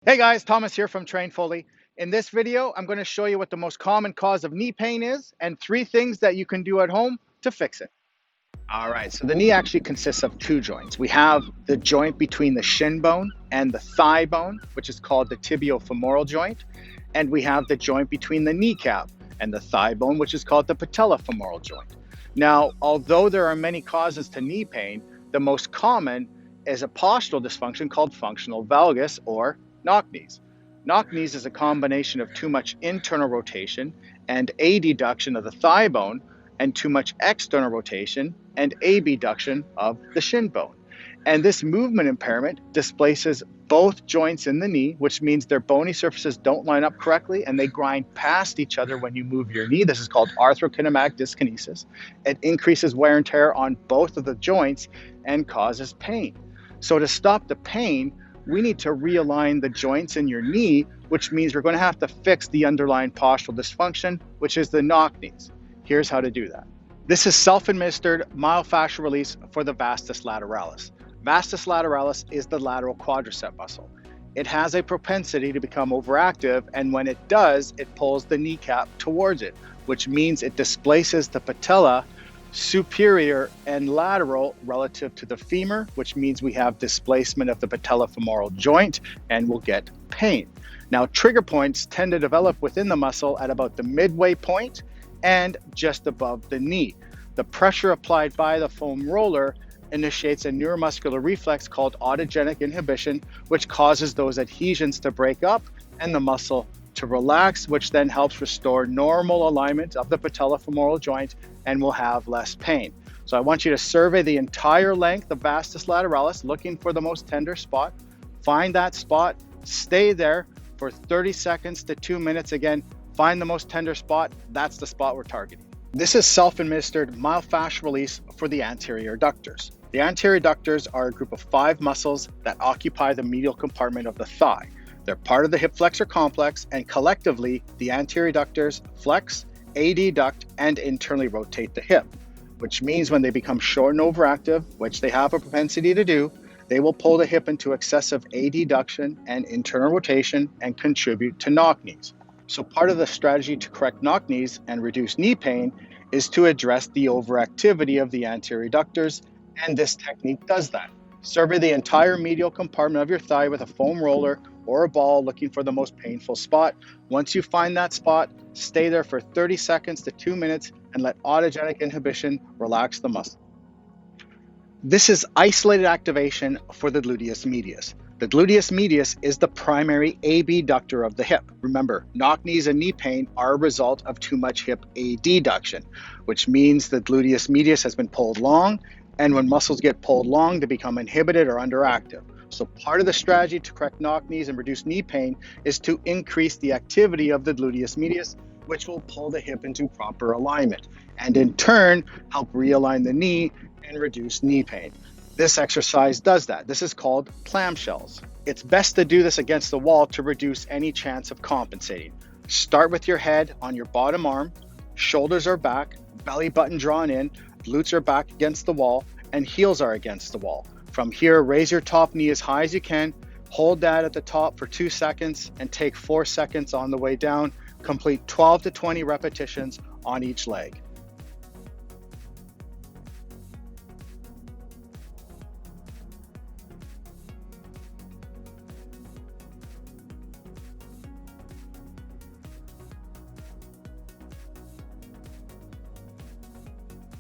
Hey guys, Thomas here from Train Fully. In this video, I'm going to show you what the most common cause of knee pain is and 3 things that you can do at home to fix it. All right, so the knee actually consists of 2 joints. We have the joint between the shin bone and the thigh bone, which is called the tibiofemoral joint. And we have the joint between the kneecap and the thigh bone, which is called the patellofemoral joint. Now, although there are many causes to knee pain, the most common is a postural dysfunction called functional valgus or knock knees. Knock knees is a combination of too much internal rotation and adduction of the thigh bone and too much external rotation and abduction of the shin bone. And this movement impairment displaces both joints in the knee, which means their bony surfaces don't line up correctly and they grind past each other when you move your knee. This is called arthrokinematic dyskinesis. It increases wear and tear on both of the joints and causes pain. So to stop the pain, we need to realign the joints in your knee, which means we're going to have to fix the underlying postural dysfunction, which is the knock knees. Here's how to do that. This is self-administered myofascial release for the vastus lateralis. Vastus lateralis is the lateral quadricep muscle. It has a propensity to become overactive, and when it does, it pulls the kneecap towards it, which means it displaces the patella superior and lateral relative to the femur, which means we have displacement of the patellofemoral joint and we'll get pain. Now, trigger points tend to develop within the muscle at about the midway point and just above the knee. The pressure applied by the foam roller initiates a neuromuscular reflex called autogenic inhibition, which causes those adhesions to break up and the muscle to relax, which then helps restore normal alignment of the patellofemoral joint and will have less pain. So I want you to survey the entire length of vastus lateralis, looking for the most tender spot. Find that spot, stay there for 30 seconds to 2 minutes. Again, find the most tender spot. That's the spot we're targeting. This is self-administered myofascial release for the anterior abductors. The anterior abductors are a group of 5 muscles that occupy the medial compartment of the thigh. They're part of the hip flexor complex, and collectively, the anterior abductors flex, adduct, and internally rotate the hip, which means when they become short and overactive, which they have a propensity to do, they will pull the hip into excessive adduction and internal rotation and contribute to knock knees. So part of the strategy to correct knock knees and reduce knee pain is to address the overactivity of the anterior abductors, and this technique does that. Survey the entire medial compartment of your thigh with a foam roller or a ball, looking for the most painful spot. Once you find that spot, stay there for 30 seconds to 2 minutes and let autogenic inhibition relax the muscle. This is isolated activation for the gluteus medius. The gluteus medius is the primary abductor of the hip. Remember, knock knees and knee pain are a result of too much hip adduction, which means the gluteus medius has been pulled long, and when muscles get pulled long, they become inhibited or underactive. So part of the strategy to correct knock knees and reduce knee pain is to increase the activity of the gluteus medius, which will pull the hip into proper alignment, and in turn, help realign the knee and reduce knee pain. This exercise does that. This is called Clam Shells. It's best to do this against the wall to reduce any chance of compensating. Start with your head on your bottom arm, shoulders are back, belly button drawn in, glutes are back against the wall, and heels are against the wall. From here, raise your top knee as high as you can, hold that at the top for 2 seconds, and take 4 seconds on the way down. Complete 12 to 20 repetitions on each leg.